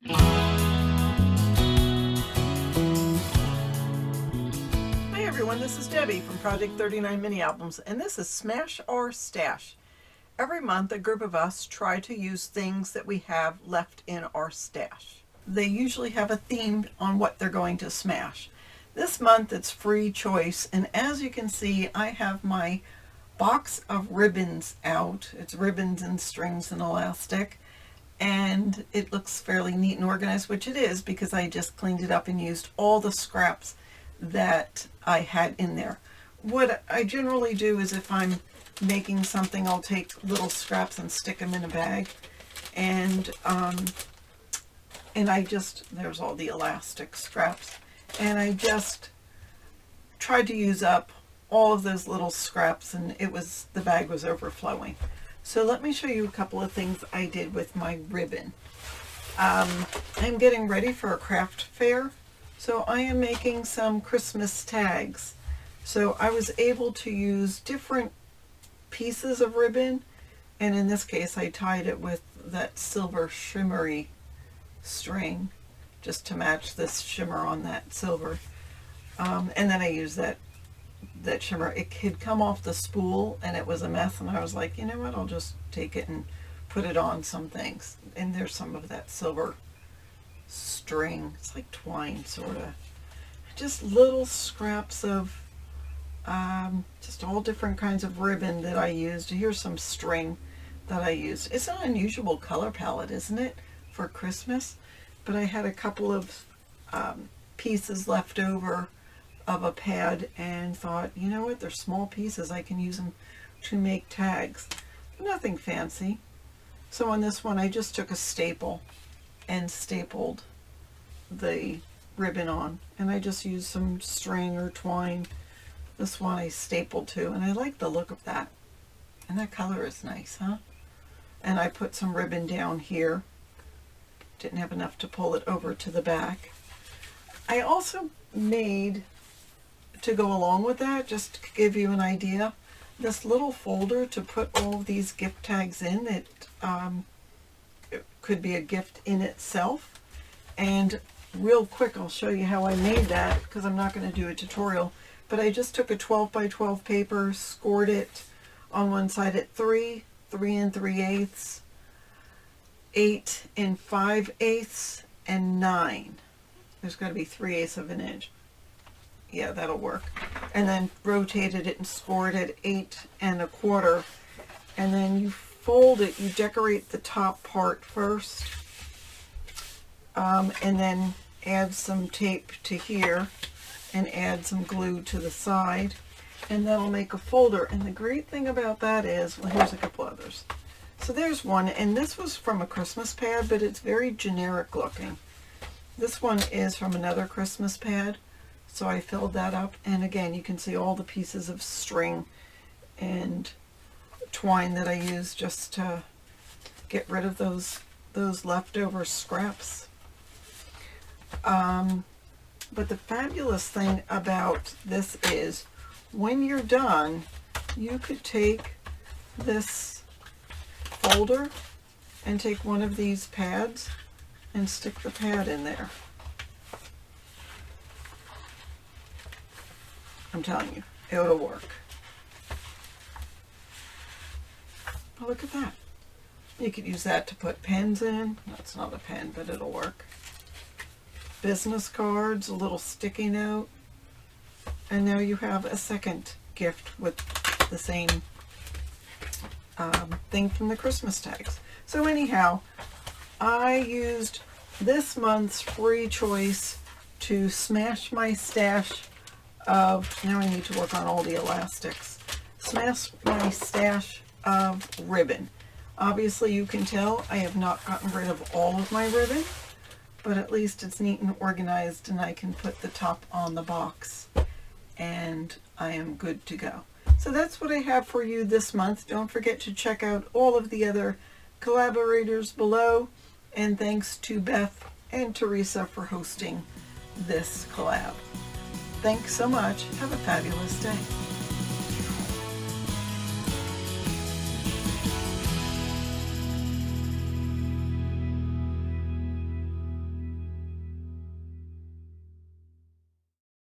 Hi everyone, this is Debbie from Project 39 Mini Albums, and this is Smash or Stash. Every month a group of us try to use things that we have left in our stash. They usually have a theme on what they're going to smash. This month it's free choice, and as you can see I have my box of ribbons out. It's ribbons and strings and elastic, and it looks fairly neat and organized, which it is because I just cleaned it up and used all the scraps that I had in there. What I generally do is if I'm making something, I'll take little scraps and stick them in a bag, and I just, there's all the elastic scraps, and I just tried to use up all of those little scraps, and the bag was overflowing. So let me show you a couple of things I did with my ribbon. I'm getting ready for a craft fair, so I am making some Christmas tags. So I was able to use different pieces of ribbon, and in this case I tied it with that silver shimmery string just to match this shimmer on that silver, and then I used that shimmer. It had come off the spool and it was a mess, and I was like, you know what, I'll just take it and put it on some things, and there's some of that silver string. It's like twine, sort of. Just little scraps of just all different kinds of ribbon that I used. Here's some string that I used. It's an unusual color palette, isn't it, for Christmas? But I had a couple of pieces left over of a pad and thought, you know what, they're small pieces, I can use them to make tags. Nothing fancy. So on this one I just took a staple and stapled the ribbon on, and I just used some string or twine. This one I stapled to, and I like the look of that, and that color is nice, huh? And I put some ribbon down here. Didn't have enough to pull it over to the back. I also made, to go along with that, just to give you an idea, this little folder to put all of these gift tags in. It could be a gift in itself, and real quick I'll show you how I made that, because I'm not going to do a tutorial. But I just took a 12 by 12 paper, scored it on one side at 3, 3 3/8, 8 5/8, and 9. There's got to be 3/8 of an inch. Yeah, that'll work. And then rotated it and scored at 8 1/4. And then you fold it, you decorate the top part first, and then add some tape to here, and add some glue to the side, and that'll make a folder. And the great thing about that is, well, here's a couple others. So there's one, and this was from a Christmas pad, but it's very generic looking. This one is from another Christmas pad, so I filled that up, and again you can see all the pieces of string and twine that I used just to get rid of those leftover scraps. But the fabulous thing about this is, when you're done, you could take this folder and take one of these pads and stick the pad in there. I'm telling you, it'll work. Oh, look at that. You could use that to put pens in. That's not a pen, but it'll work. Business cards, a little sticky note, and now you have a second gift with the same thing from the Christmas tags. So anyhow, I used this month's free choice to smash my stash of, now I need to work on all the elastics, smash my stash of ribbon. Obviously you can tell I have not gotten rid of all of my ribbon, but at least it's neat and organized, and I can put the top on the box, and I am good to go. So that's what I have for you this month. Don't forget to check out all of the other collaborators below, and thanks to Beth and Teresa for hosting this collab. Thanks so much. Have a fabulous day.